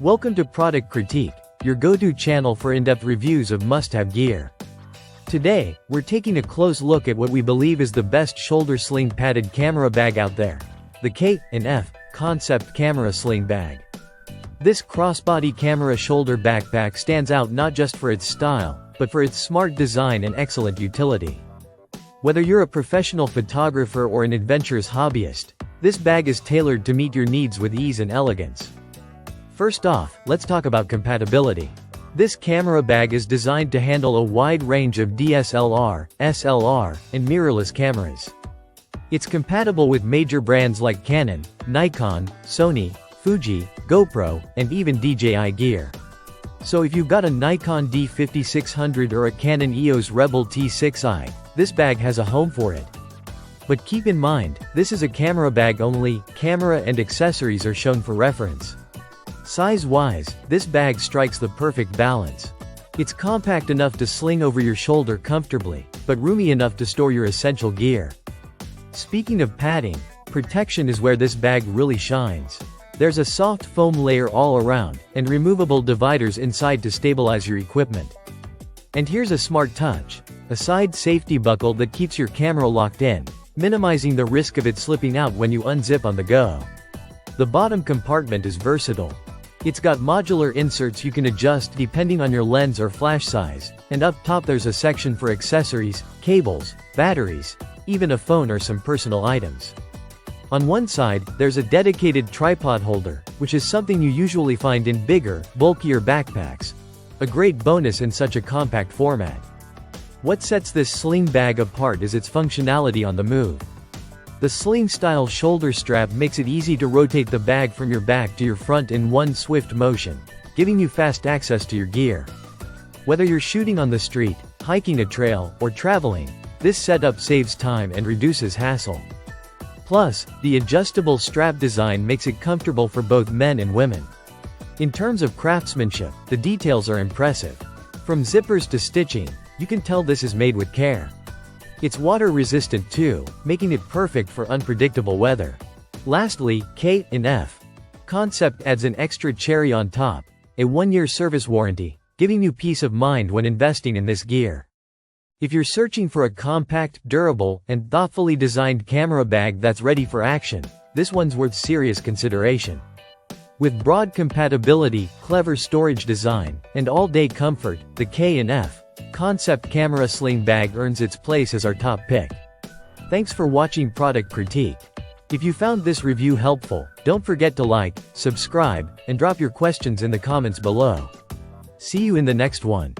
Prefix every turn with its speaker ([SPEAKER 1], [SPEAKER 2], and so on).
[SPEAKER 1] Welcome to Product Critique, your go-to channel for in-depth reviews of must-have gear. Today, we're taking a close look at what we believe is the best shoulder sling padded camera bag out there, the K&F Concept Camera Sling Bag. This crossbody camera shoulder backpack stands out not just for its style, but for its smart design and excellent utility. Whether you're a professional photographer or an adventurous hobbyist, this bag is tailored to meet your needs with ease and elegance. First off, let's talk about compatibility. This camera bag is designed to handle a wide range of DSLR, SLR, and mirrorless cameras. It's compatible with major brands like Canon, Nikon, Sony, Fuji, GoPro, and even DJI gear. So if you've got a Nikon D5600 or a Canon EOS Rebel T6i, this bag has a home for it. But keep in mind, this is a camera bag only, camera and accessories are shown for reference. Size-wise, this bag strikes the perfect balance. It's compact enough to sling over your shoulder comfortably, but roomy enough to store your essential gear. Speaking of padding, protection is where this bag really shines. There's a soft foam layer all around, and removable dividers inside to stabilize your equipment. And here's a smart touch: a side safety buckle that keeps your camera locked in, minimizing the risk of it slipping out when you unzip on the go. The bottom compartment is versatile. It's got modular inserts you can adjust depending on your lens or flash size, and up top there's a section for accessories, cables, batteries, even a phone or some personal items. On one side, there's a dedicated tripod holder, which is something you usually find in bigger, bulkier backpacks. A great bonus in such a compact format. What sets this sling bag apart is its functionality on the move. The sling-style shoulder strap makes it easy to rotate the bag from your back to your front in one swift motion, giving you fast access to your gear. Whether you're shooting on the street, hiking a trail, or traveling, this setup saves time and reduces hassle. Plus, the adjustable strap design makes it comfortable for both men and women. In terms of craftsmanship, the details are impressive. From zippers to stitching, you can tell this is made with care. It's water-resistant too, making it perfect for unpredictable weather. Lastly, K&F Concept adds an extra cherry on top: a 1-year service warranty, giving you peace of mind when investing in this gear. If you're searching for a compact, durable, and thoughtfully designed camera bag that's ready for action, this one's worth serious consideration. With broad compatibility, clever storage design, and all-day comfort, the K&F Concept Camera Sling Bag earns its place as our top pick. Thanks for watching Product Critique. If you found this review helpful, don't forget to like, subscribe, and drop your questions in the comments below. See you in the next one.